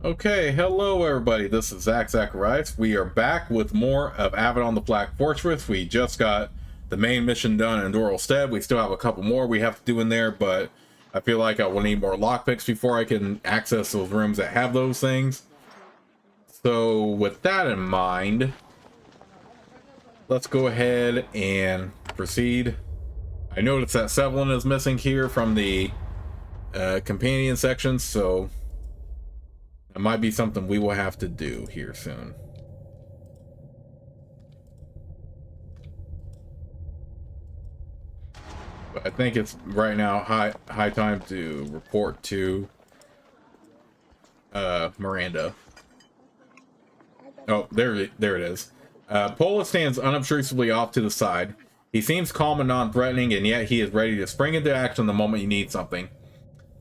Okay, hello everybody, this is Zacharias. We are back with more of Avadon the Black Fortress. We just got the main mission done in Doralstead. We still have a couple more we have to do in there, but I feel like I will need more lockpicks before I can access those rooms that have those things. So with that in mind, let's go ahead and proceed. I noticed that Sevilin is missing here from the companion section, so it might be something we will have to do here soon. But I think it's right now high time to report to Miranda. Oh, there it is. Pola stands unobtrusively off to the side. He seems calm and non-threatening, and yet he is ready to spring into action the moment you need something.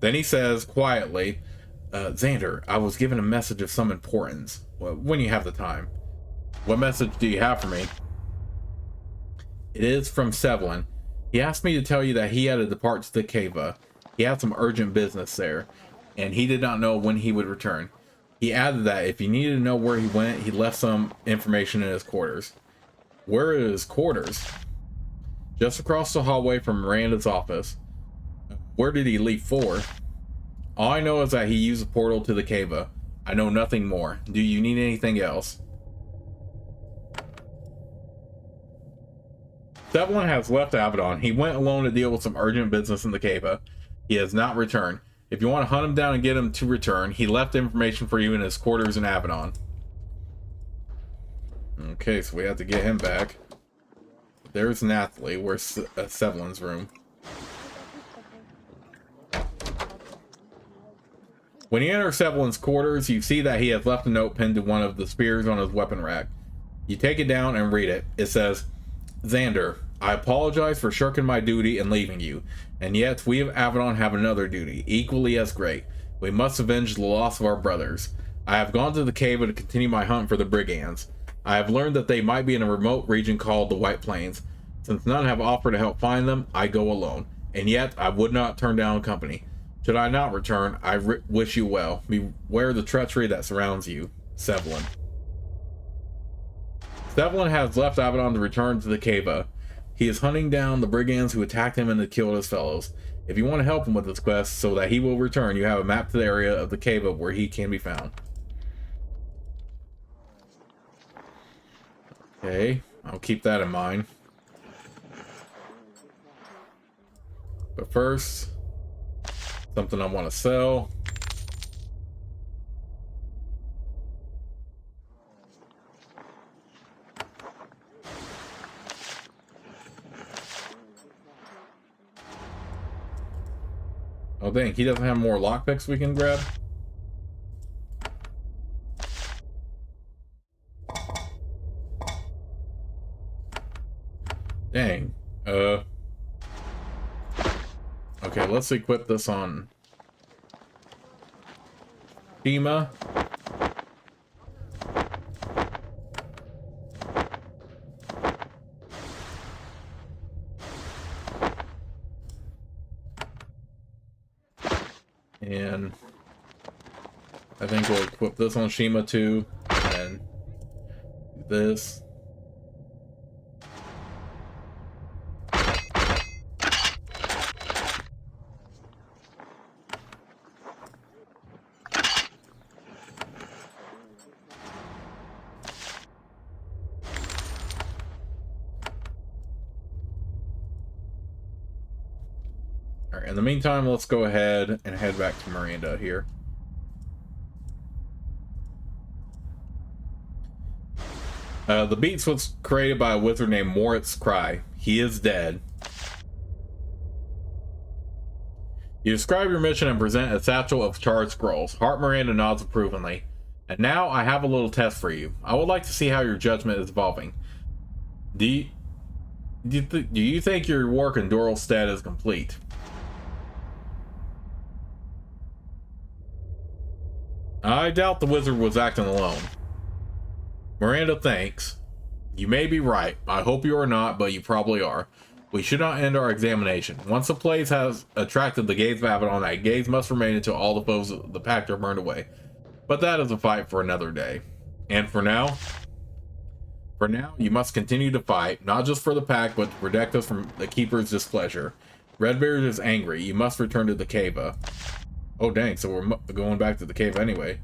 Then he says quietly, Xander, I was given a message of some importance. When you have the time. What message do you have for me? It is from Sevilin. He asked me to tell you that he had to depart to the Cava. He had some urgent business there, and he did not know when he would return. He added that if you needed to know where he went, he left some information in his quarters. Where are his quarters? Just across the hallway from Miranda's office. Where did he leave for? All I know is that he used a portal to the Cava. I know nothing more. Do you need anything else? Sevilin has left Avadon. He went alone to deal with some urgent business in the Cava. He has not returned. If you want to hunt him down and get him to return, he left information for you in his quarters in Avadon. Okay, so we have to get him back. There's Nathalie. Where's Sevilin's room? When you enter Sevilin's quarters, you see that he has left a note pinned to one of the spears on his weapon rack. You take it down and read it. It says, Xander, I apologize for shirking my duty and leaving you, and yet we of Avadon have another duty, equally as great. We must avenge the loss of our brothers. I have gone to the cave to continue my hunt for the brigands. I have learned that they might be in a remote region called the White Plains. Since none have offered to help find them, I go alone, and yet I would not turn down company. Should I not return, I wish you well. Beware the treachery that surrounds you. Sevilin. Sevilin has left Avadon to return to the Cava. He is hunting down the brigands who attacked him and killed his fellows. If you want to help him with this quest so that he will return, you have a map to the area of the Cava where he can be found. Okay, I'll keep that in mind. But first, something I want to sell. Oh dang, he doesn't have more lockpicks we can grab? Dang. Okay, let's equip this on Shima. And I think we'll equip this on Shima too, and this. In the meantime, let's go ahead and head back to Miranda here. The beats was created by a wizard named Moritz Cry. He is dead. You describe your mission and present a satchel of charred scrolls. Heart Miranda nods approvingly. And now I have a little test for you. I would like to see how your judgment is evolving. Do you think your work in Doralstead is complete? I doubt the wizard was acting alone. Miranda thinks. You may be right. I hope you are not, but you probably are. We should not end our examination. Once the place has attracted the gaze of Avadon, that gaze must remain until all the foes of the pact are burned away. But that is a fight for another day. And for now, you must continue to fight, not just for the pack, but to protect us from the Keeper's displeasure. Redbeard is angry. You must return to the cava. Oh dang, so we're going back to the cave anyway.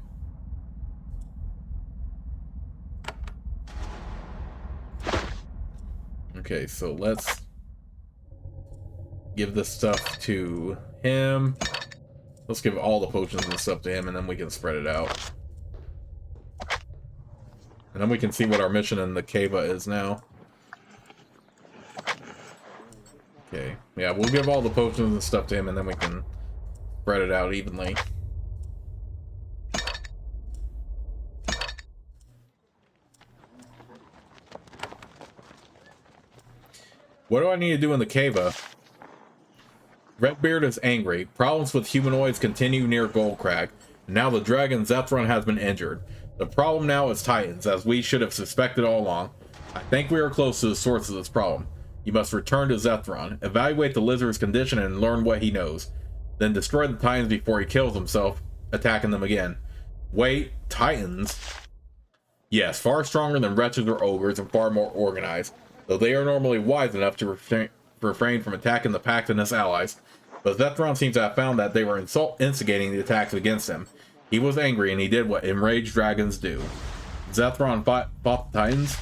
Okay, so let's give this stuff to him. Let's give all the potions and stuff to him, and then we can spread it out. And then we can see what our mission in the cava is now. Okay, yeah, we'll give all the potions and stuff to him, and then we can spread it out evenly. What do I need to do in the cava? Redbeard is angry. Problems with humanoids continue near Goldcrag. Now the dragon Zethron has been injured. The problem now is Titans, as we should have suspected all along. I think we are close to the source of this problem. You must return to Zethron, evaluate the lizard's condition, and learn what he knows. Then destroy the Titans before he kills himself, attacking them again. Wait, Titans? Yes, far stronger than wretches or ogres and far more organized, though they are normally wise enough to refrain from attacking the Pact and its allies. But Zethron seems to have found that they were instigating the attacks against him. He was angry, and he did what enraged dragons do. Zethron fought the Titans.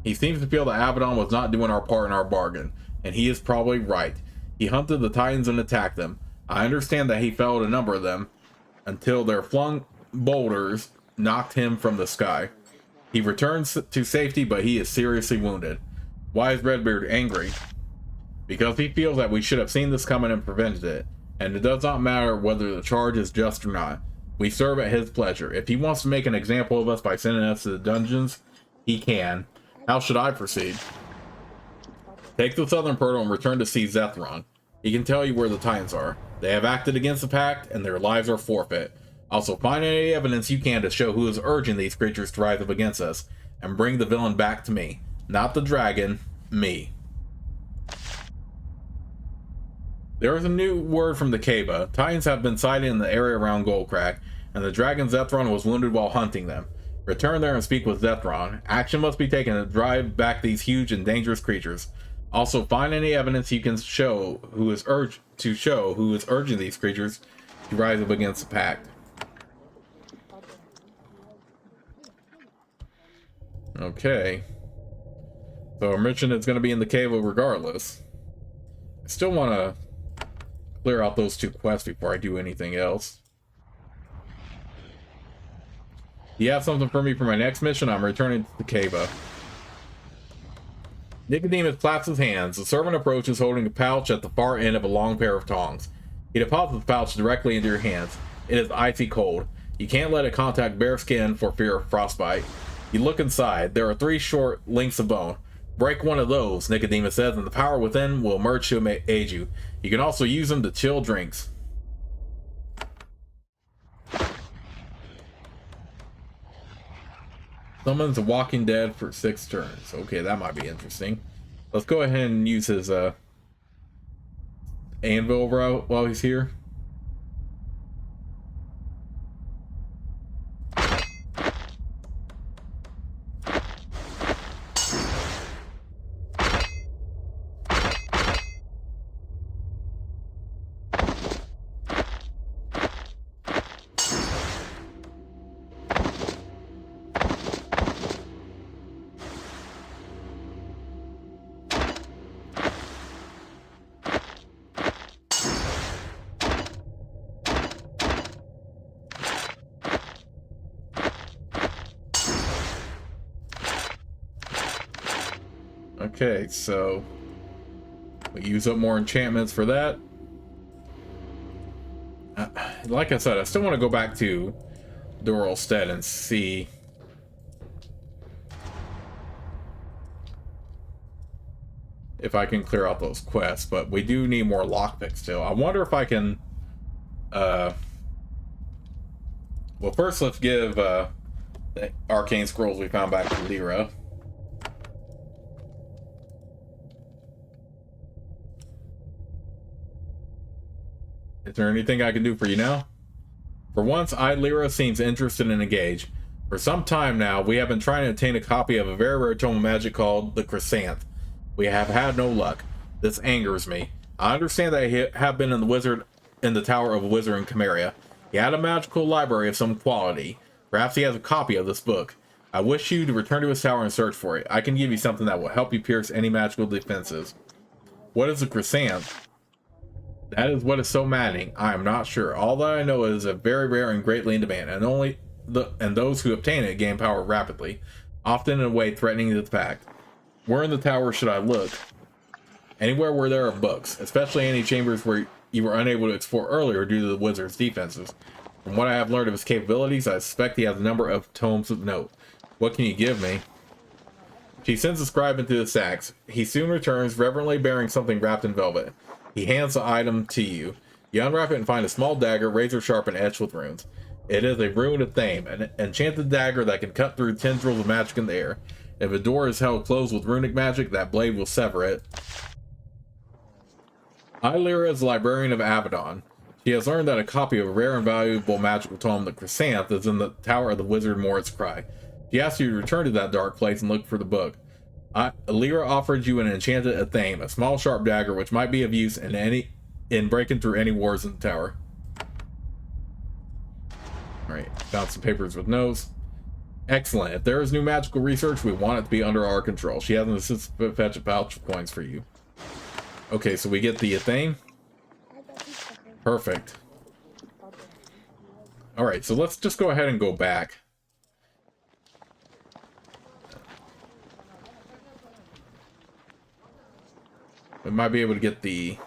He seems to feel that Avadon was not doing our part in our bargain, and he is probably right. He hunted the Titans and attacked them. I understand that he felled a number of them, until their flung boulders knocked him from the sky. He returns to safety, but he is seriously wounded. Why is Redbeard angry? Because he feels that we should have seen this coming and prevented it, and it does not matter whether the charge is just or not. We serve at his pleasure. If he wants to make an example of us by sending us to the dungeons, he can. How should I proceed? Take the Southern Portal and return to see Zethron. He can tell you where the Titans are. They have acted against the Pact, and their lives are forfeit. Also, find any evidence you can to show who is urging these creatures to rise up against us, and bring the villain back to me. Not the dragon, me. There is a new word from the cava. Titans have been sighted in the area around Goldcrag, and the dragon Zethron was wounded while hunting them. Return there and speak with Zethron. Action must be taken to drive back these huge and dangerous creatures. Also, find any evidence you can show who is urging these creatures to rise up against the Pact. Okay. So our mission is going to be in the cava regardless. I still want to clear out those 2 quests before I do anything else. Do you have something for me for my next mission? I'm returning to the cava. Nicodemus claps his hands. The servant approaches holding a pouch at the far end of a long pair of tongs. He deposits the pouch directly into your hands. It is icy cold. You can't let it contact bare skin for fear of frostbite. You look inside. There are 3 short links of bone. Break one of those, Nicodemus says, and the power within will emerge to aid you. You can also use them to chill drinks. Summons the Walking Dead for 6 turns. Okay, that might be interesting. Let's go ahead and use his anvil while he's here. Okay, so we use up more enchantments for that. Like I said, I still want to go back to Duralstead and see if I can clear out those quests, but we do need more lockpicks still. I wonder if I can well, first let's give the arcane scrolls we found back to Lyra. Is there anything I can do for you now? For once, Lyra seems interested and engaged. For some time now, we have been trying to obtain a copy of a very rare tome of magic called the Chrysanth. We have had no luck. This angers me. I understand that I have been in the tower of a wizard in Chimeria. He had a magical library of some quality. Perhaps he has a copy of this book. I wish you to return to his tower and search for it. I can give you something that will help you pierce any magical defenses. What is a Chrysanth? That is what is so maddening. I am not sure. All that I know is a very rare and greatly in demand, and those who obtain it gain power rapidly, often in a way threatening the pack. Where in the tower should I look? Anywhere where there are books, especially any chambers where you were unable to explore earlier due to the wizard's defenses. From what I have learned of his capabilities, I suspect he has a number of tomes of note. What can you give me? She sends the scribe into the sacks. He soon returns, reverently bearing something wrapped in velvet. He hands the item to you. You unwrap it and find a small dagger, razor sharp and etched with runes. It is a rune of Thame, an enchanted dagger that can cut through tendrils of magic in the air. If a door is held closed with runic magic, that blade will sever it. Lyra is the librarian of Avadon. She has learned that a copy of a rare and valuable magical tome, the Chrysanth, is in the tower of the wizard Moritz Cry. She asks you to return to that dark place and look for the book. Lyra offered you an enchanted Thame, a small sharp dagger which might be of use in breaking through any wars in the tower. Alright, found some papers with notes. Excellent. If there is new magical research, we want it to be under our control. She has an assistant to fetch a pouch of coins for you. Okay, so we get the Thame. Perfect. Alright, so let's just go ahead and go back. We might be able to get the...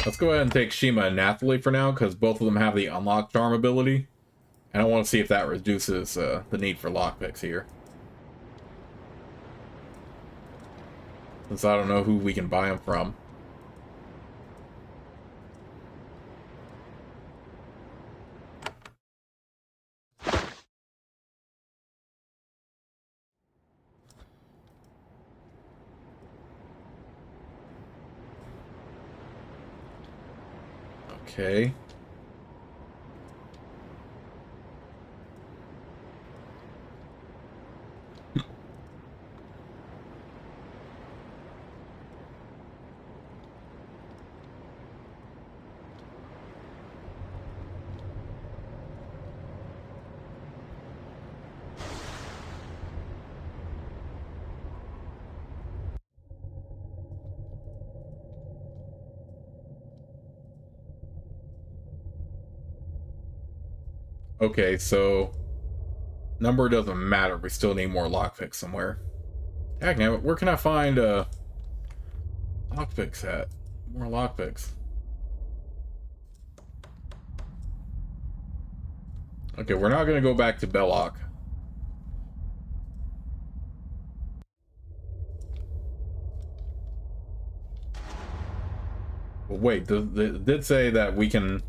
Let's go ahead and take Shima and Nathalie for now, because both of them have the unlock charm ability. And I want to see if that reduces the need for lockpicks here. Since I don't know who we can buy them from. Okay. Okay, so number doesn't matter. We still need more lockpicks somewhere. Dang, where can I find lockpicks at? More lockpicks. Okay, we're not gonna go back to Belloc. But wait, it did say that we can...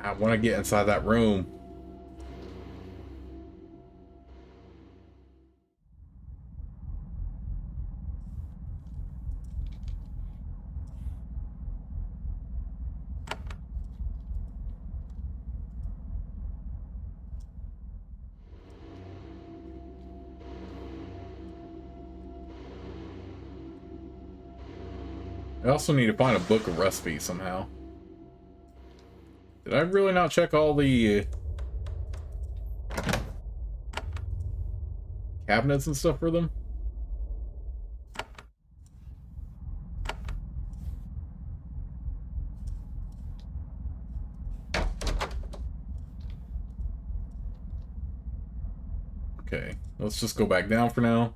I want to get inside that room. I also need to find a book of recipes somehow. Did I really not check all the cabinets and stuff for them? Okay, let's just go back down for now.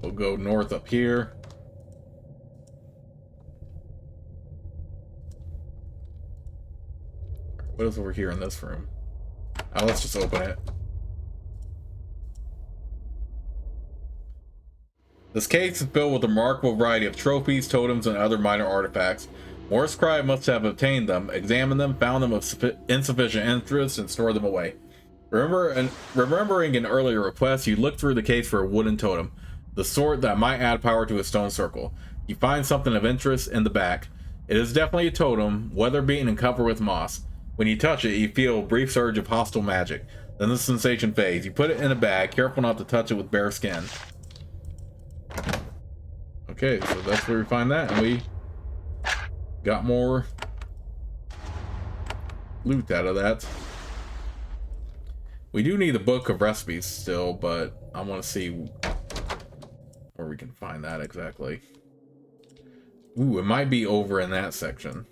We'll go north up here. What is over here in this room? Oh, let's just open it. This case is filled with a remarkable variety of trophies, totems, and other minor artifacts. Morris Scribe must have obtained them, examined them, found them of insufficient interest, and stored them away. Remembering an earlier request, you look through the case for a wooden totem, the sort that might add power to a stone circle. You find something of interest in the back. It is definitely a totem, weather beaten and covered with moss. When you touch it, you feel a brief surge of hostile magic. Then the sensation fades. You put it in a bag, careful not to touch it with bare skin. Okay, so that's where we find that, and we got more loot out of that. We do need a book of recipes still, but I want to see where we can find that exactly. Ooh, it might be over in that section.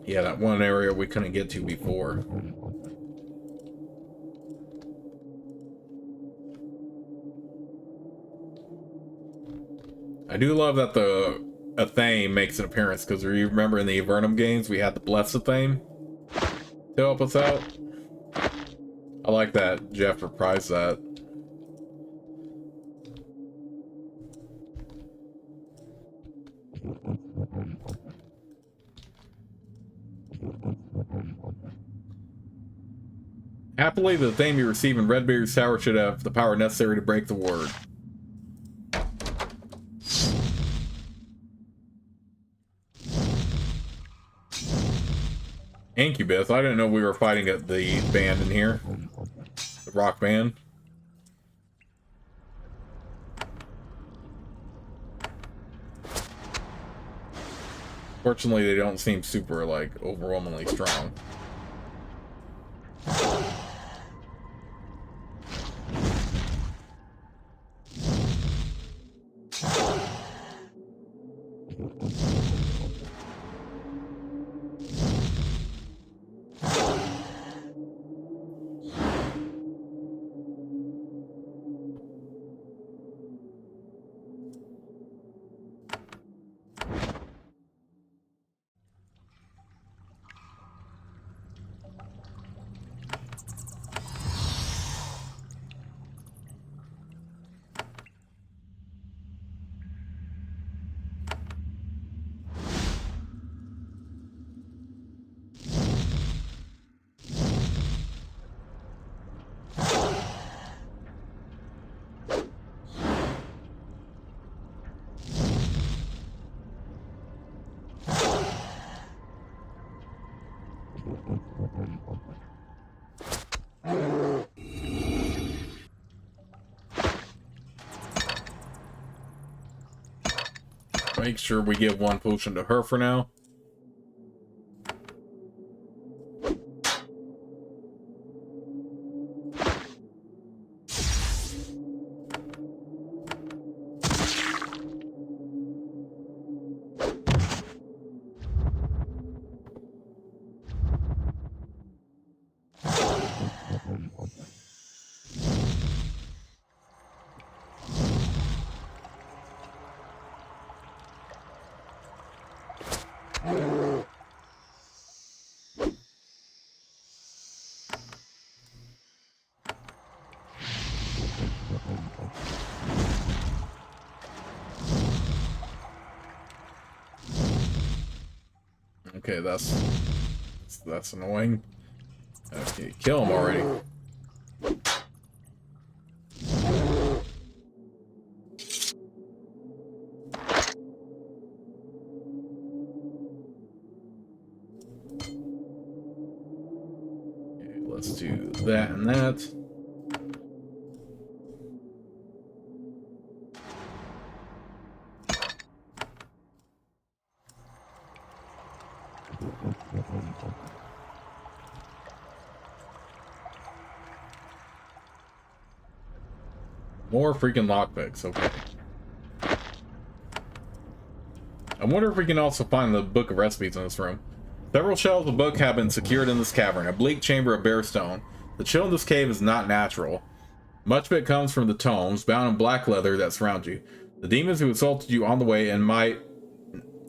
Yeah, that one area we couldn't get to before. I do love that the Athame makes an appearance, because you remember in the Avernum games we had the Blessed Athame to help us out. I like that Jeff reprised that. Happily, the Athame you receive in Redbeard's Tower should have the power necessary to break the word. Incubus. I didn't know we were fighting at the band in here. The rock band. Fortunately, they don't seem super, like, overwhelmingly strong. Make sure we give one potion to her for now. Okay, that's annoying. Okay, kill him already. Okay, let's do that and that. More freaking lockpicks, okay. I wonder if we can also find the book of recipes in this room. Several shelves of book have been secured in this cavern, a bleak chamber of bare stone. The chill in this cave is not natural. Much of it comes from the tomes, bound in black leather, that surround you. The demons who assaulted you on the way might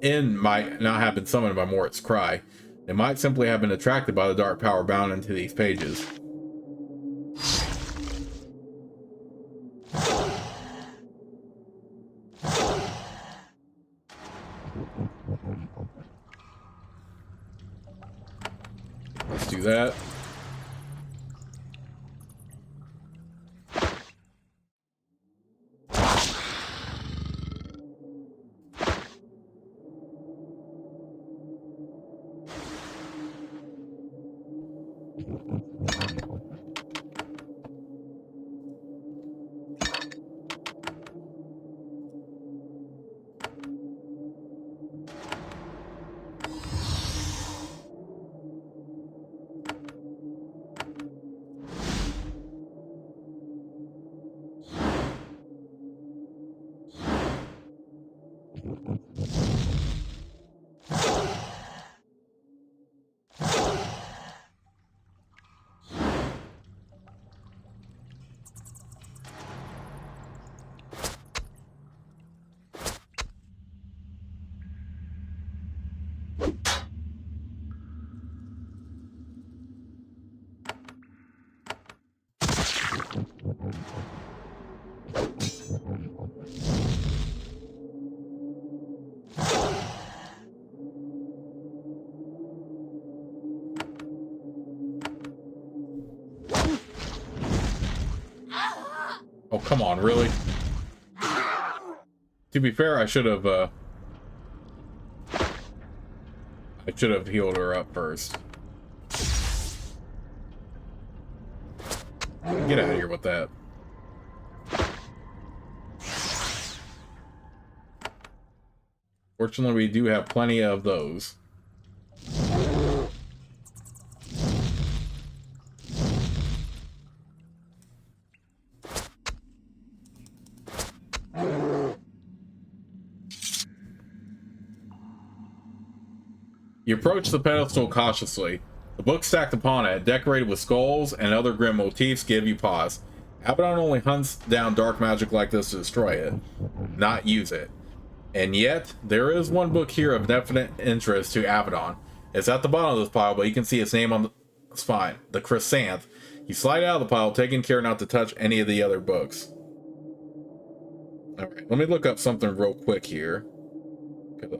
not have been summoned by Morit's cry. They might simply have been attracted by the dark power bound into these pages. do that. Oh, come on, really? To be fair, I should have healed her up first. Get out of here with that. Fortunately, we do have plenty of those. You approach the pedestal cautiously. The book stacked upon it, decorated with skulls and other grim motifs, give you pause. Avadon only hunts down dark magic like this to destroy it, not use it. And yet, there is one book here of definite interest to Avadon. It's at the bottom of this pile, but you can see its name on the spine, the Chrysanth. You slide out of the pile, taking care not to touch any of the other books. Alright, let me look up something real quick here.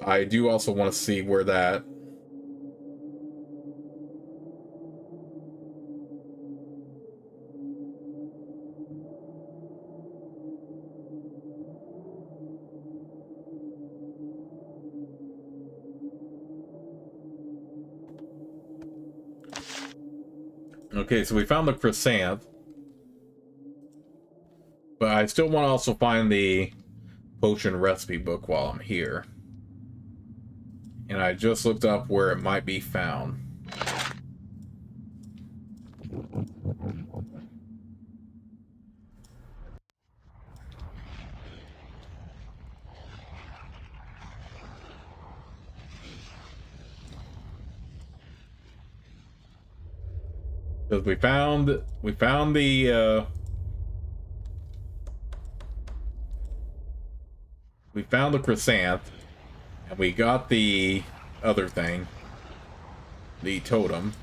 I do also want to see where that... Okay, so we found the Chrysanth. But I still want to also find the potion recipe book while I'm here. And I just looked up where it might be found. Because we found the Chrysanth, and we got the other thing, the totem.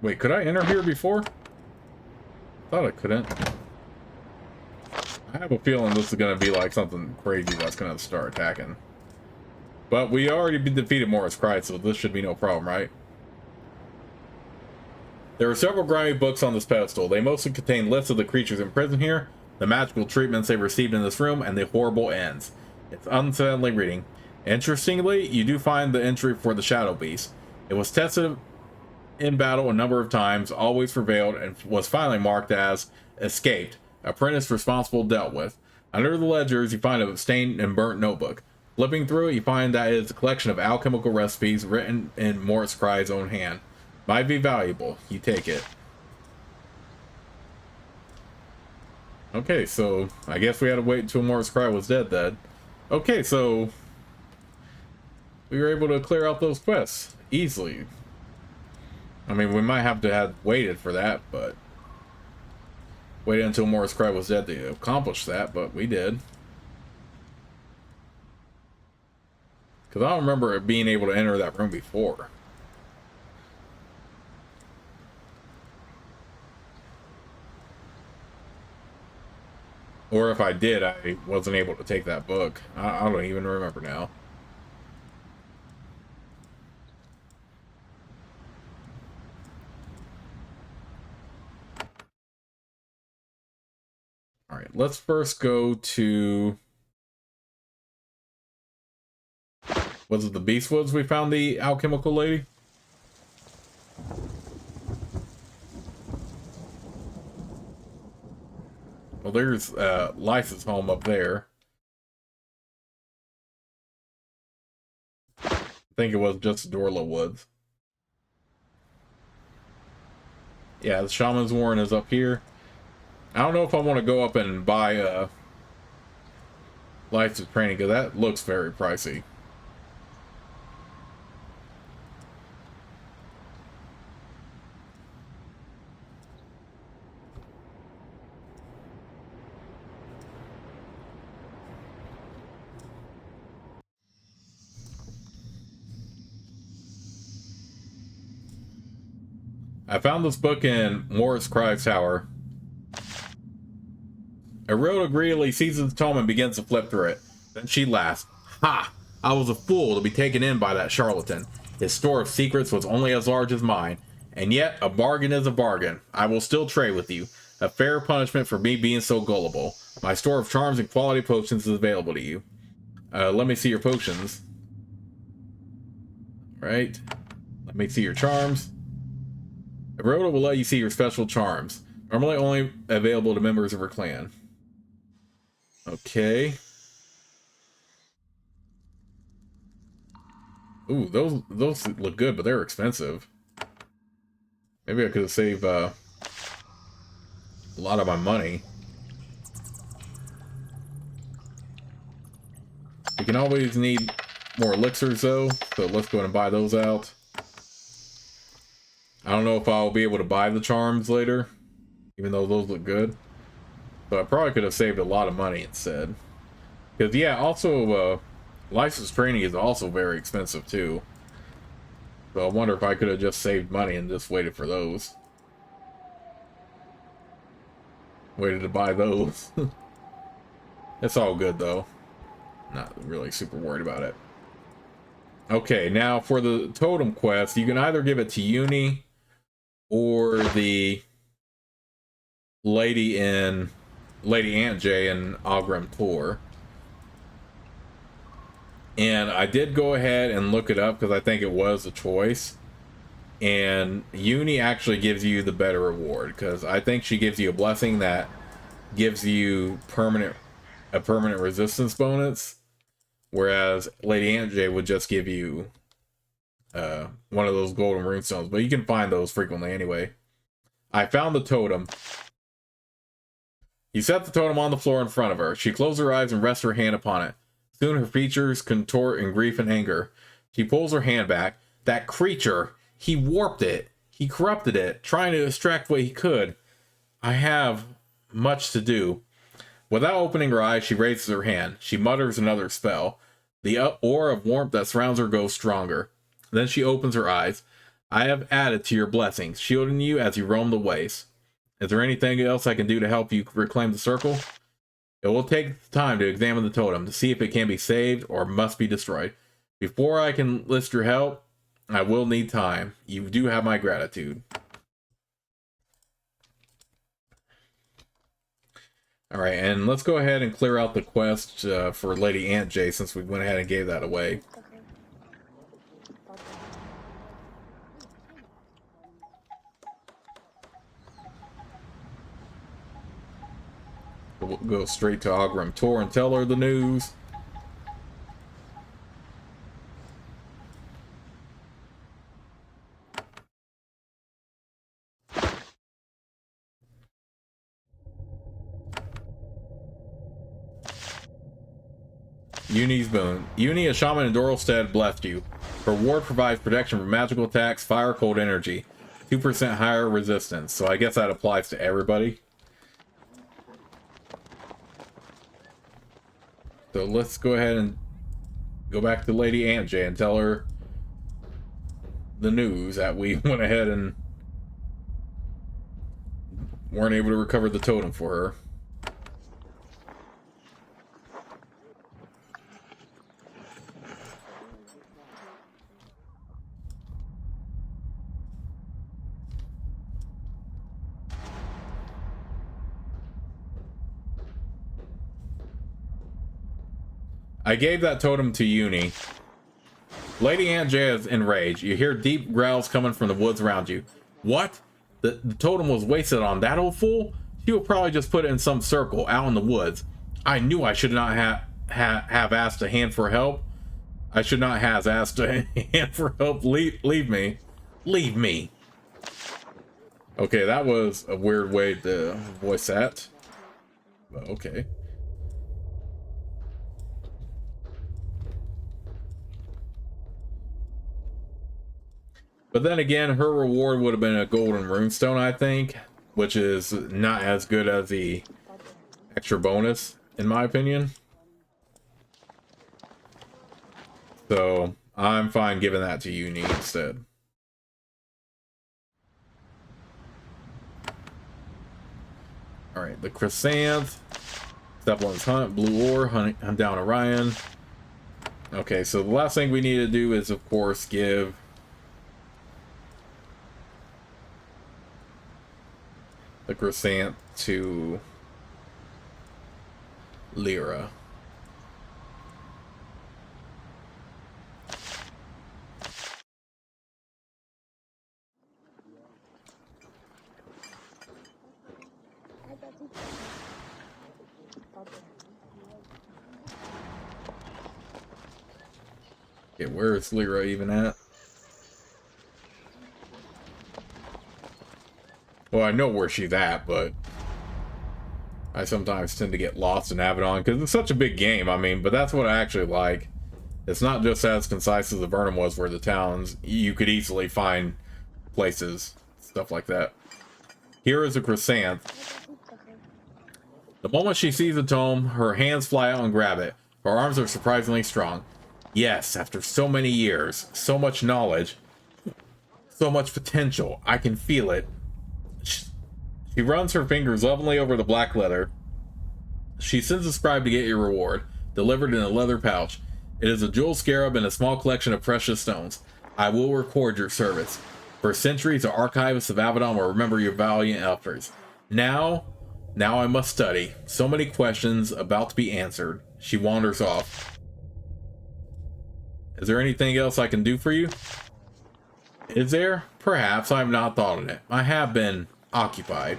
Wait, could I enter here before? Thought I couldn't. I have a feeling this is going to be like something crazy that's going to start attacking. But we already defeated Morris Cry, so this should be no problem, right? There are several grimy books on this pedestal. They mostly contain lists of the creatures in prison here, the magical treatments they received in this room, and the horrible ends. It's unsettling reading. Interestingly, you do find the entry for the Shadow Beast. It was tested in battle a number of times, always prevailed, and was finally marked as escaped. Apprentice responsible dealt with. Under the ledgers, you find a stained and burnt notebook. Flipping through it, you find that it is a collection of alchemical recipes written in Morris Cry's own hand. Might be valuable. You take it. Okay, so I guess we had to wait until Morris Cry was dead then. Okay, so we were able to clear out those quests easily. I mean, we might have to have waited for that, but waited until Morris Cry was dead to accomplish that, but we did. Because I don't remember it being able to enter that room before. Or if I did, I wasn't able to take that book. I don't even remember now. All right, let's first go to... Was it the Beastwoods we found the alchemical lady? Well, there's Lysa's home up there. I think it was just Dorla Woods. Yeah, the Shaman's Warren is up here. I don't know if I want to go up and buy Lysa's training, because that looks very pricey. I found this book in Morris Crive's tower. Erode greedily seizes the tome and begins to flip through it. Then she laughs. Ha! I was a fool to be taken in by that charlatan. His store of secrets was only as large as mine. And yet, a bargain is a bargain. I will still trade with you. A fair punishment for me being so gullible. My store of charms and quality potions is available to you. Let me see your potions. Right. Let me see your charms. Erode will let you see your special charms. Normally only available to members of her clan. Okay. Ooh, those look good, but they're expensive. Maybe I could have saved a lot of my money. We can always need more elixirs though, so let's go ahead and buy those out. I don't know if I'll be able to buy the charms later, even though those look good. But I probably could have saved a lot of money instead. Because, yeah, also, license training is also very expensive, too. So I wonder if I could have just saved money and just waited for those. Waited to buy those. It's all good, though. Not really super worried about it. Okay, now for the totem quest, you can either give it to Uni or the Lady Aunt J in Ogrim Tor. And I did go ahead and look it up because I think it was a choice. And Uni actually gives you the better reward because I think she gives you a blessing that gives you a permanent resistance bonus, whereas Lady Aunt J would just give you one of those golden runestones, but you can find those frequently anyway. I found the totem. You set the totem on the floor in front of her. She closed her eyes and rests her hand upon it. Soon her features contort in grief and anger. She pulls her hand back. That creature, he warped it. He corrupted it, trying to extract what he could. I have much to do. Without opening her eyes, she raises her hand. She mutters another spell. The aura of warmth that surrounds her grows stronger. Then she opens her eyes. I have added to your blessings, shielding you as you roam the waste. Is there anything else I can do to help you reclaim the circle? It will take time to examine the totem to see if it can be saved or must be destroyed. Before I can list your help, I will need time. You do have my gratitude. Alright, and let's go ahead and clear out the quest for Lady Aunt J since we went ahead and gave that away. We'll go straight to Ogrim Tor and tell her the news. Uni's boon. Uni, a shaman in Doralstead, blessed you. Her ward provides protection from magical attacks, fire, cold energy. 2% higher resistance. So I guess that applies to everybody. So let's go ahead and go back to Lady Aunt J and tell her the news that we went ahead and weren't able to recover the totem for her. I gave that totem to Uni. Lady Aunt Jaya is enraged. You hear deep growls coming from the woods around you. What? The totem was wasted on that old fool? She will probably just put it in some circle out in the woods. I knew I should not have asked a hand for help. I should not have asked a hand for help. Leave me. Leave me. Okay, that was a weird way to voice that. But okay. But then again, her reward would have been a golden runestone, I think, which is not as good as the extra bonus, in my opinion. So I'm fine giving that to Uni instead. Alright, the Chrysanth, Sevilin's Hunt, Blue Ore, hunt down Orion. Okay, so the last thing we need to do is, of course, give the Chrysanth to Lyra. Okay, where is Lyra even at? Well, I know where she's at, but I sometimes tend to get lost in Avadon because it's such a big game. I mean, but that's what I actually like. It's not just as concise as the Vernum was, where the towns, you could easily find places, stuff like that. Here is a Chrysanth. The moment she sees the tome, her hands fly out and grab it. Her arms are surprisingly strong. Yes, after so many years, so much knowledge, so much potential, I can feel it. She runs her fingers lovingly over the black leather. She sends a scribe to get your reward, delivered in a leather pouch. It is a jewel scarab and a small collection of precious stones. I will record your service. For centuries, the archivists of Avadon will remember your valiant efforts. Now I must study. So many questions about to be answered. She wanders off. Is there anything else I can do for you? Is there? Perhaps. I have not thought of it. I have been occupied.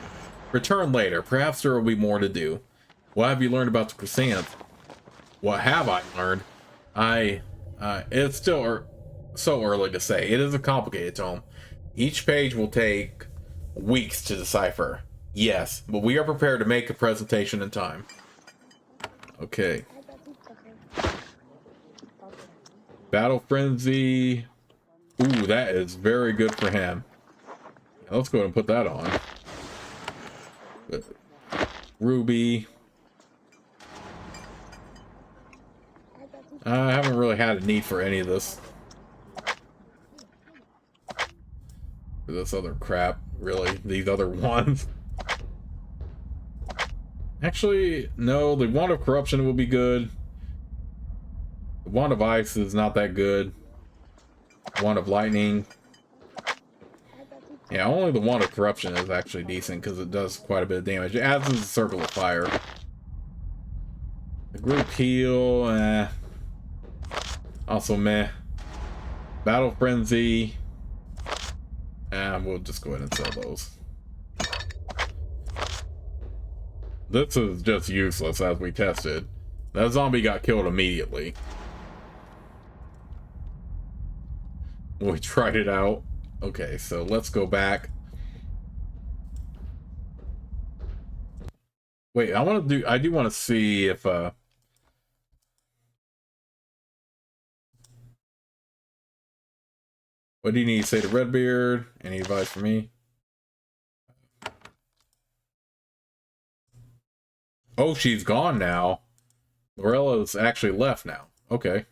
Return later. Perhaps there will be more to do. What have you learned about the Chrysanth? What have I learned? It's still so early to say. It is a complicated tome. Each page will take weeks to decipher. Yes, but we are prepared to make a presentation in time. Okay. Battle Frenzy. Ooh, that is very good for him. Let's go ahead and put that on. Ruby. I haven't really had a need for any of this. For this other crap, really. These other ones. Actually, no, the Wand of Corruption will be good. The Wand of Ice is not that good. Wand of Lightning. Yeah, only the Wand of Corruption is actually decent because it does quite a bit of damage. It adds to the Circle of Fire. The Group Heal, also meh. Battle Frenzy. We'll just go ahead and sell those. This is just useless as we tested. That zombie got killed immediately. We tried it out. Okay, so let's go back. Wait, I do want to see if what do you need to say to Redbeard? Any advice for me? Oh, she's gone now. Lorella's actually left now. Okay.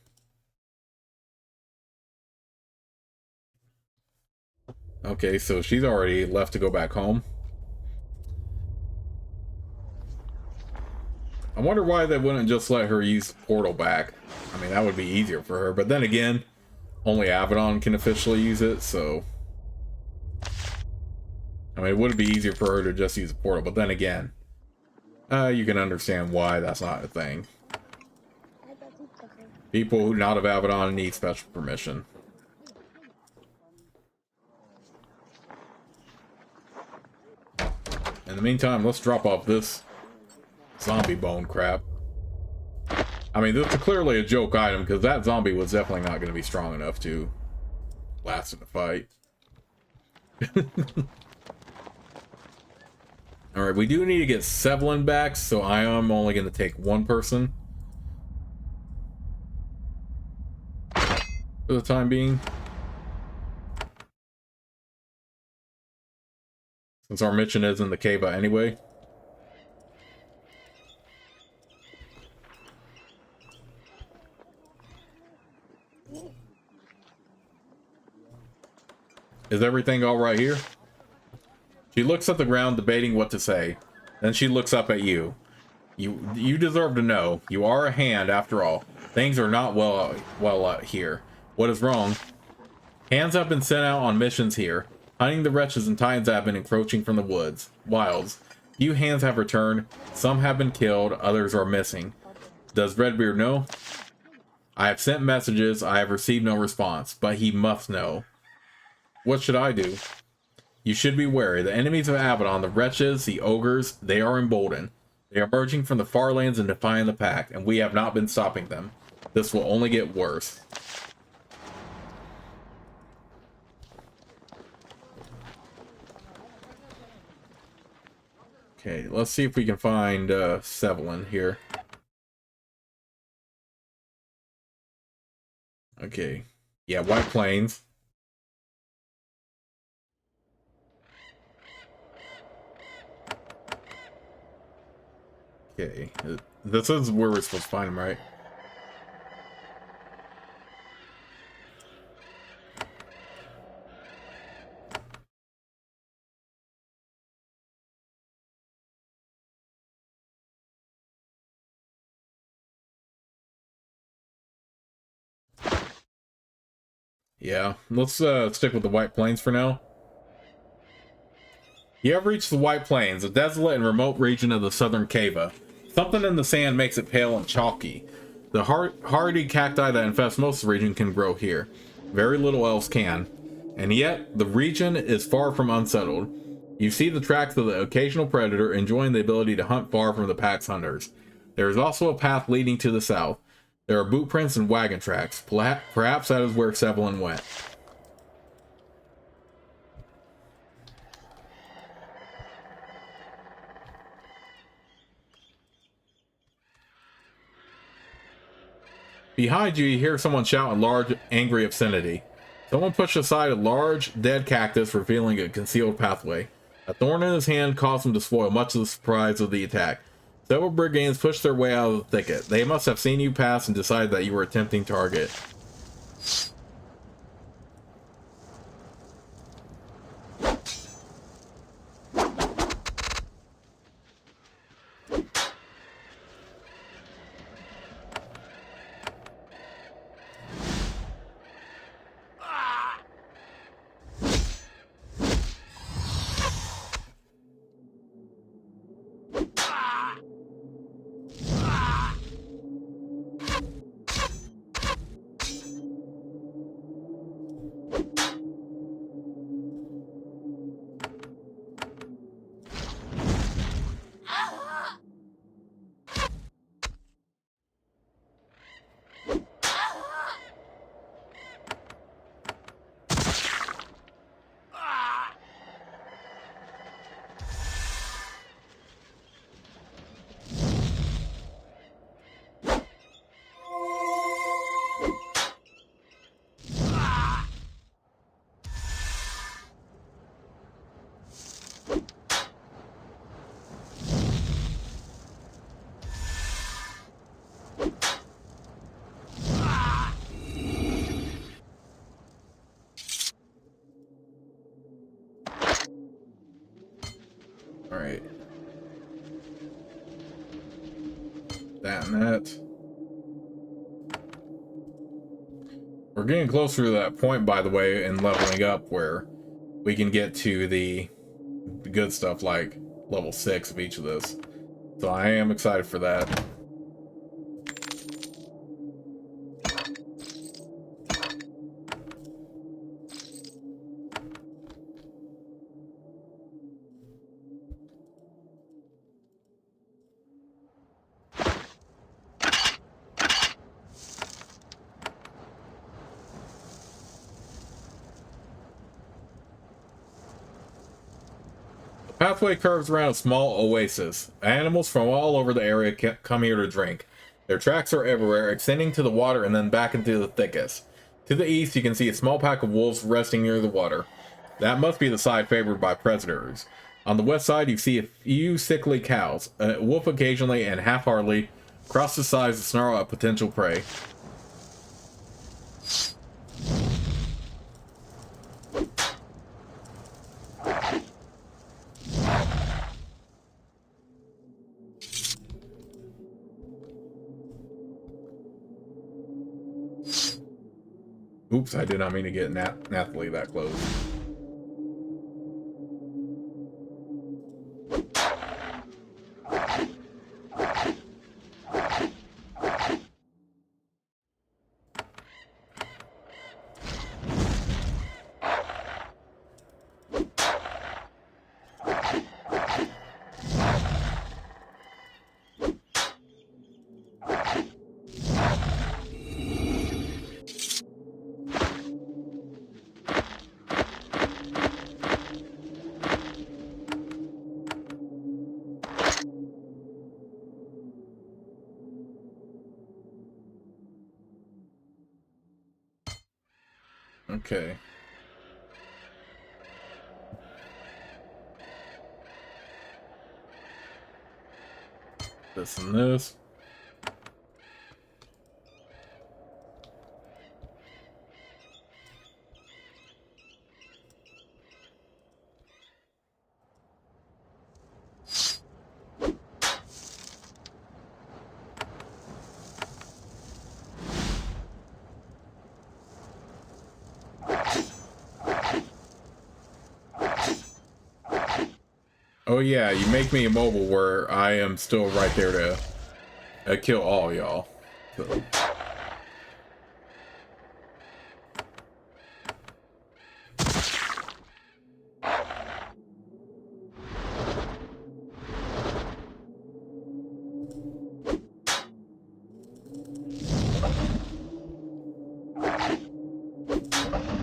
Okay, so she's already left to go back home. I wonder why they wouldn't just let her use the portal back. I mean, that would be easier for her. But then again, only Avadon can officially use it, so... I mean, it would be easier for her to just use the portal. But then again, you can understand why that's not a thing. People who not of Avadon need special permission. In the meantime, let's drop off this zombie bone crap. I mean, this is clearly a joke item because that zombie was definitely not going to be strong enough to last in the fight. Alright, we do need to get Sevilin back, so I am only going to take one person for the time being. Since our mission is in the cave anyway. Is everything all right here? She looks at the ground, debating what to say. Then she looks up at you. You deserve to know. You are a hand, after all. Things are not well out here. What is wrong? Hands have been sent out on missions here, hunting the wretches and titans that have been encroaching from the wilds. Few hands have returned. Some have been killed. Others are missing. Does Redbeard know? I have sent messages. I have received no response, but he must know. What should I do? You should be wary. The enemies of Avadon, the wretches, the ogres, they are emboldened. They are emerging from the far lands and defying the pact, and we have not been stopping them. This will only get worse. Okay, let's see if we can find Sevilin here. Okay. Yeah, White Plains. Okay, this is where we're supposed to find him, right? Yeah, let's stick with the White Plains for now. You have reached the White Plains, a desolate and remote region of the southern Cava. Something in the sand makes it pale and chalky. The hardy cacti that infest most of the region can grow here. Very little else can. And yet, the region is far from unsettled. You see the tracks of the occasional predator enjoying the ability to hunt far from the pack's hunters. There is also a path leading to the south. There are boot prints and wagon tracks. Perhaps that is where Sevilin went. Behind you, you hear someone shout in large, angry obscenity. Someone pushed aside a large, dead cactus, revealing a concealed pathway. A thorn in his hand caused him to spoil much of the surprise of the attack. Several brigands pushed their way out of the thicket. They must have seen you pass and decided that you were a tempting target. Alright. That and that. We're getting closer to that point, by the way, in leveling up where we can get to the good stuff like level 6 of each of those. So I am excited for that. pathway curves around a small oasis. Animals from all over the area come here to drink. Their tracks are everywhere, extending to the water and then back into the thickets. To the east, you can see a small pack of wolves resting near the water. That must be the side favored by predators. On the west side, you see a few sickly cows. A wolf occasionally and half-heartedly cross the sides to snarl at potential prey. Oops, I did not mean to get Nathalie that close. Okay. This and this. Oh yeah, you make me immobile where I am still right there to kill all y'all. So.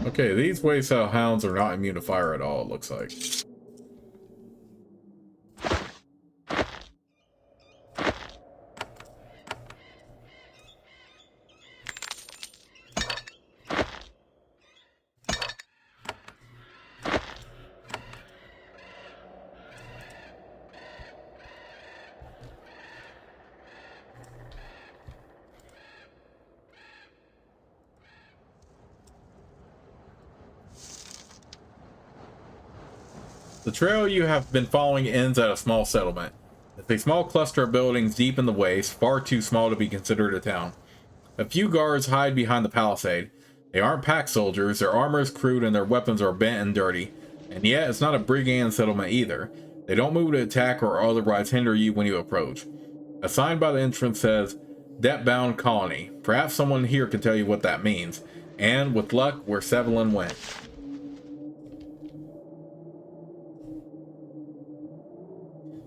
Okay, these wayside hounds are not immune to fire at all, it looks like. The trail you have been following ends at a small settlement. It's a small cluster of buildings deep in the waste, far too small to be considered a town. A few guards hide behind the palisade. They aren't pack soldiers, their armor is crude and their weapons are bent and dirty. And yet, it's not a brigand settlement either. They don't move to attack or otherwise hinder you when you approach. A sign by the entrance says, Debt-bound colony. Perhaps someone here can tell you what that means. And, with luck, where Sevilin went.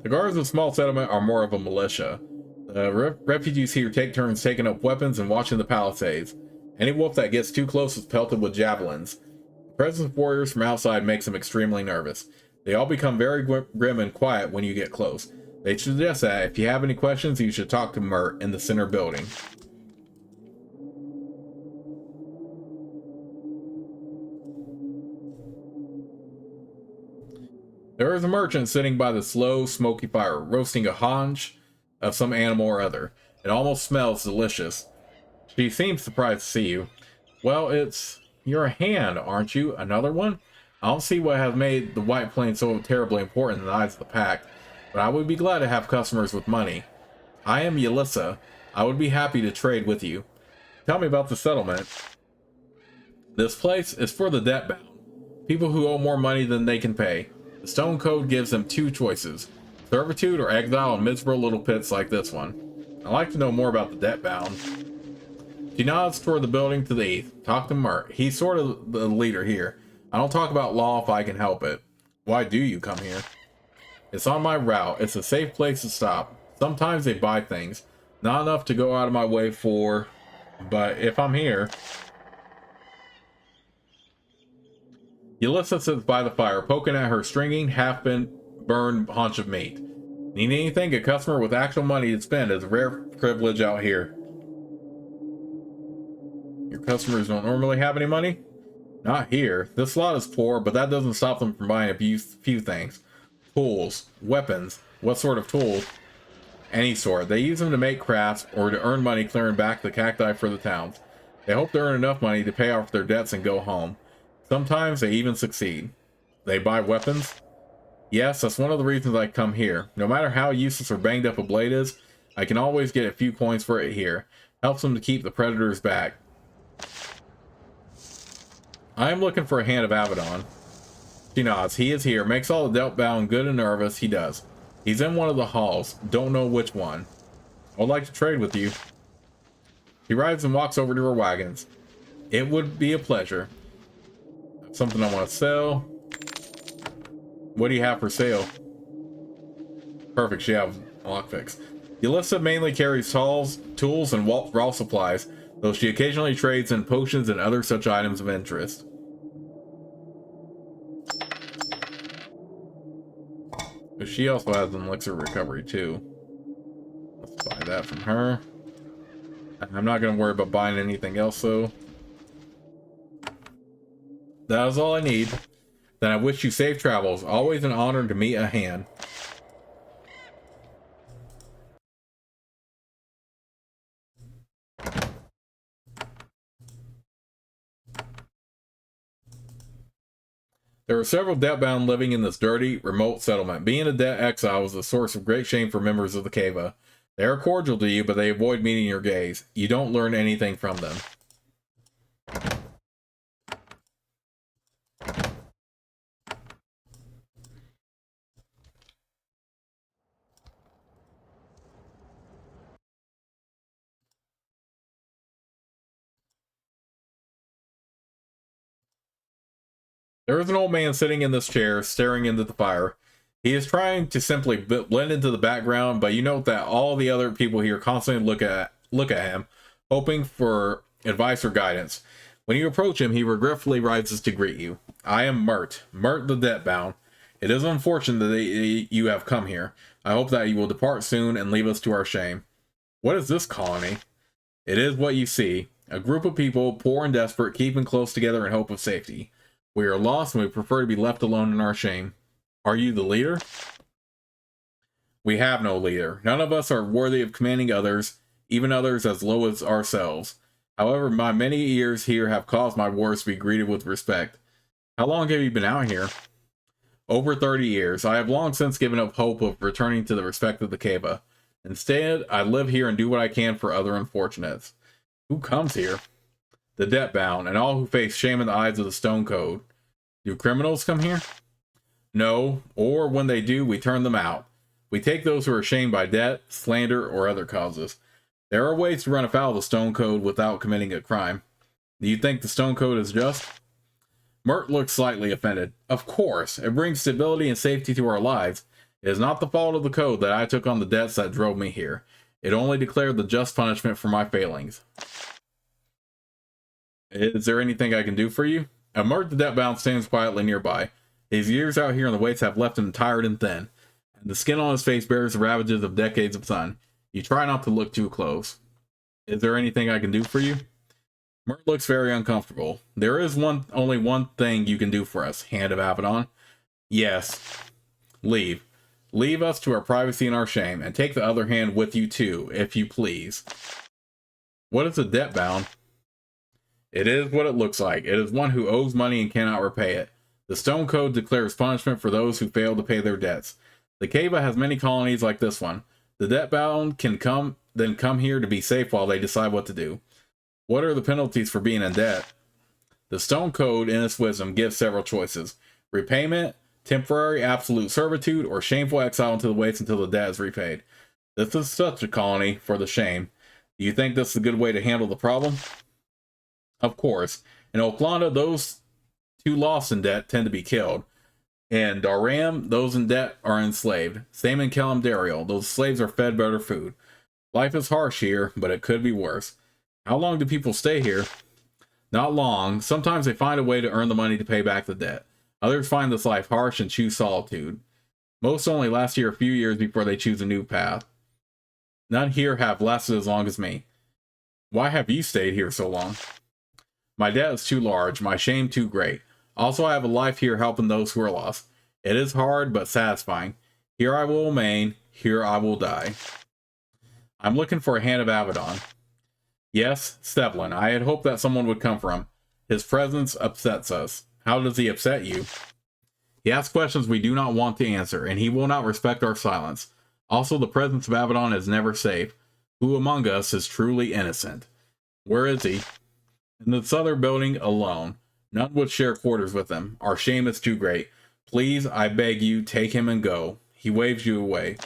The guards of the small settlement are more of a militia. The refugees here take turns taking up weapons and watching the palisades. Any wolf that gets too close is pelted with javelins. The presence of warriors from outside makes them extremely nervous. They all become very grim and quiet when you get close. They suggest that if you have any questions, you should talk to Mert in the center building. There is a merchant sitting by the slow, smoky fire, roasting a haunch of some animal or other. It almost smells delicious. She seems surprised to see you. Well, you're a hand, aren't you? Another one? I don't see what has made the White Plains so terribly important in the eyes of the pack, but I would be glad to have customers with money. I am Yelissa. I would be happy to trade with you. Tell me about the settlement. This place is for the debt-bound. People who owe more money than they can pay. The Stone Code gives them two choices. Servitude or exile in miserable little pits like this one. I'd like to know more about the debt-bound. She nods toward the building to the east. Talk to Mert. He's sort of the leader here. I don't talk about law if I can help it. Why do you come here? It's on my route. It's a safe place to stop. Sometimes they buy things. Not enough to go out of my way for, but if I'm here... Yelissa sits by the fire, poking at her stringing, half-bent burned haunch of meat. Need anything? A customer with actual money to spend is a rare privilege out here. Your customers don't normally have any money? Not here. This lot is poor, but that doesn't stop them from buying a few things. Tools, weapons. What sort of tools? Any sort. They use them to make crafts or to earn money clearing back the cacti for the towns. They hope to earn enough money to pay off their debts and go home. Sometimes they even succeed. They buy weapons? Yes, that's one of the reasons I come here. No matter how useless or banged up a blade is, I can always get a few coins for it here. Helps them to keep the predators back. I am looking for a hand of Avadon. She nods. He is here. Makes all the dealt bound good and nervous. He does. He's in one of the halls. Don't know which one. I would like to trade with you. She rides and walks over to her wagons. It would be a pleasure. Something I want to sell. What do you have for sale? Perfect. She has lockpicks. Yelissa mainly carries tools and raw supplies, though she occasionally trades in potions and other such items of interest. But she also has an elixir recovery too. Let's buy that from her. I'm not going to worry about buying anything else though. That is all I need. Then I wish you safe travels. Always an honor to meet a hand. There are several debt-bound living in this dirty, remote settlement. Being a debt exile is a source of great shame for members of the Cava. They are cordial to you, but they avoid meeting your gaze. You don't learn anything from them. There is an old man sitting in this chair, staring into the fire. He is trying to simply blend into the background, but you note that all the other people here constantly look at him, hoping for advice or guidance. When you approach him, he regretfully rises to greet you. I am Mert the Debt-bound. It is unfortunate that you have come here. I hope that you will depart soon and leave us to our shame. What is this colony? It is what you see. A group of people, poor and desperate, keeping close together in hope of safety. We are lost and we prefer to be left alone in our shame. Are you the leader? We have no leader. None of us are worthy of commanding others, even others as low as ourselves. However, my many years here have caused my wars to be greeted with respect. How long have you been out here? Over 30 years. I have long since given up hope of returning to the respect of the Cava. Instead, I live here and do what I can for other unfortunates. Who comes here? The debt-bound, and all who face shame in the eyes of the Stone Code. Do criminals come here? No, or when they do, we turn them out. We take those who are shamed by debt, slander, or other causes. There are ways to run afoul of the Stone Code without committing a crime. Do you think the Stone Code is just? Mert looks slightly offended. Of course, it brings stability and safety to our lives. It is not the fault of the code that I took on the debts that drove me here. It only declared the just punishment for my failings. Is there anything I can do for you? Mert the Debt-bound stands quietly nearby. His years out here in the wastes have left him tired and thin, and the skin on his face bears the ravages of decades of sun. You try not to look too close. Is there anything I can do for you? Mert looks very uncomfortable. There is only one thing you can do for us, Hand of Avadon. Yes. Leave. Leave us to our privacy and our shame, and take the other hand with you too, if you please. What is a debt-bound? It is what it looks like. It is one who owes money and cannot repay it. The Stone Code declares punishment for those who fail to pay their debts. The Cava has many colonies like this one. The debt-bound can come here to be safe while they decide what to do. What are the penalties for being in debt? The Stone Code, in its wisdom, gives several choices. Repayment, temporary absolute servitude, or shameful exile into the wastes until the debt is repaid. This is such a colony for the shame. Do you think this is a good way to handle the problem? Of course. In Oaklanda, those too lost in debt tend to be killed. In Daram, those in debt are enslaved. Same in Kalimdariel, those slaves are fed better food. Life is harsh here, but it could be worse. How long do people stay here? Not long. Sometimes they find a way to earn the money to pay back the debt. Others find this life harsh and choose solitude. Most only last here a few years before they choose a new path. None here have lasted as long as me. Why have you stayed here so long? My debt is too large, my shame too great. Also, I have a life here helping those who are lost. It is hard, but satisfying. Here I will remain, here I will die. I'm looking for a hand of Avadon. Yes, Sevilin. I had hoped that someone would come for him. His presence upsets us. How does he upset you? He asks questions we do not want to answer, and he will not respect our silence. Also, the presence of Avadon is never safe. Who among us is truly innocent? Where is he? In this other building, alone. None would share quarters with him. Our shame is too great. Please, I beg you, take him and go. He waves you away.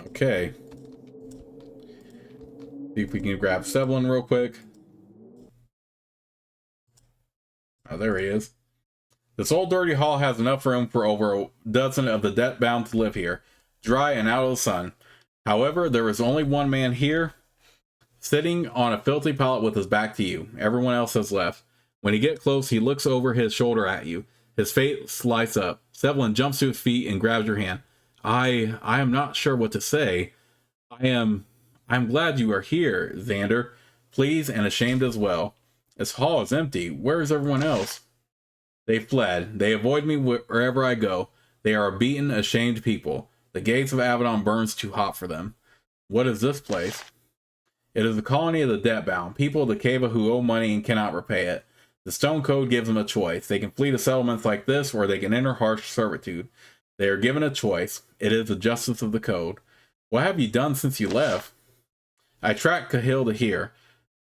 Okay. See if we can grab Sevilin real quick. Oh, there he is. This old dirty hall has enough room for over a dozen of the debt-bound to live here, dry and out of the sun. However, there is only one man here, sitting on a filthy pallet with his back to you. Everyone else has left. When you get close, he looks over his shoulder at you. His face lights up. Sevilin jumps to his feet and grabs your hand. I am not sure what to say. I'm glad you are here, Xander. Pleased and ashamed as well. This hall is empty. Where is everyone else? They fled. They avoid me wherever I go. They are a beaten, ashamed people. The gates of Avadon burns too hot for them. What is this place? It is a colony of the debt-bound, people of the Cava who owe money and cannot repay it. The Stone Code gives them a choice. They can flee to settlements like this, or they can enter harsh servitude. They are given a choice. It is the justice of the code. What have you done since you left? I tracked Cahill to here.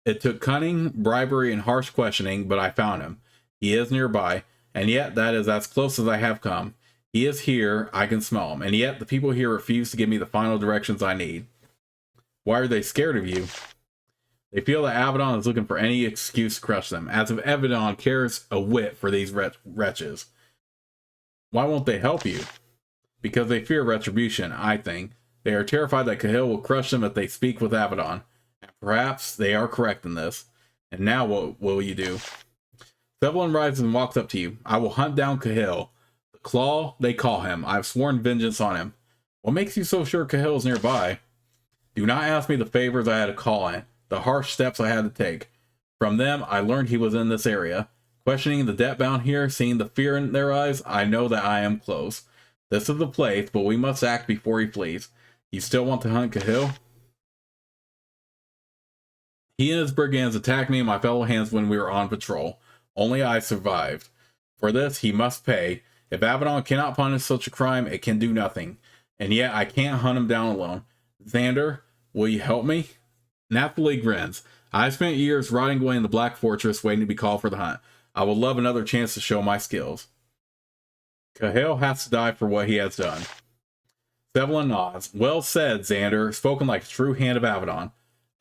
It took cunning, bribery, and harsh questioning, but I found him. He is nearby, and yet that is as close as I have come. He is here, I can smell him, and yet the people here refuse to give me the final directions I need. Why are they scared of you? They feel that Avadon is looking for any excuse to crush them, as if Avadon cares a whit for these wretches. Why won't they help you? Because they fear retribution, I think. They are terrified that Cahill will crush them if they speak with Avadon. And perhaps they are correct in this. And now what will you do? Sevilin rises and walks up to you. I will hunt down Cahill. The Claw, they call him. I have sworn vengeance on him. What makes you so sure Cahill is nearby? Do not ask me the favors I had to call in, the harsh steps I had to take. From them, I learned he was in this area. Questioning the debt-bound here, seeing the fear in their eyes, I know that I am close. This is the place, but we must act before he flees. You still want to hunt Cahill? He and his brigands attacked me and my fellow hands when we were on patrol. Only I survived. For this, he must pay. If Avadon cannot punish such a crime, it can do nothing. And yet, I can't hunt him down alone. Xander, will you help me? Naphtali grins. I spent years rotting away in the Black Fortress waiting to be called for the hunt. I would love another chance to show my skills. Cahill has to die for what he has done. Sevilin nods. Well said, Xander. Spoken like a true hand of Avadon.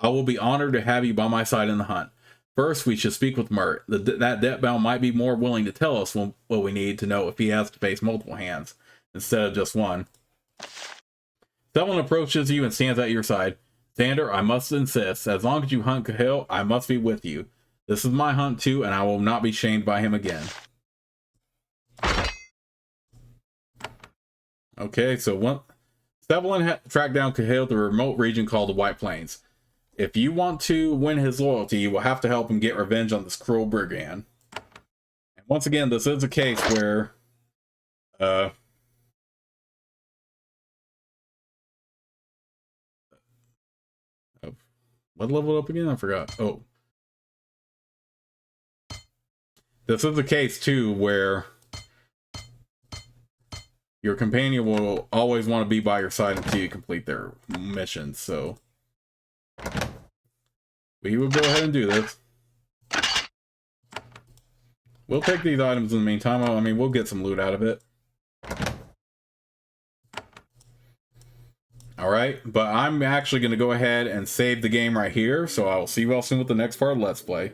I will be honored to have you by my side in the hunt. First, we should speak with Mert. That debt-bound might be more willing to tell us what we need to know if he has to face multiple hands, instead of just one. Sevilin approaches you and stands at your side. Xander, I must insist. As long as you hunt Cahill, I must be with you. This is my hunt too, and I will not be shamed by him again. Okay, so Sevilin tracked down Cahill to a remote region called the White Plains. If you want to win his loyalty, you will have to help him get revenge on this cruel brigand. And once again, this is a case where what leveled up again? I forgot. Oh. This is a case too where your companion will always want to be by your side until you complete their mission, so we will go ahead and do this. We'll take these items in the meantime. I mean, we'll get some loot out of it. Alright, but I'm actually going to go ahead and save the game right here, so I will see you all soon with the next part of Let's Play.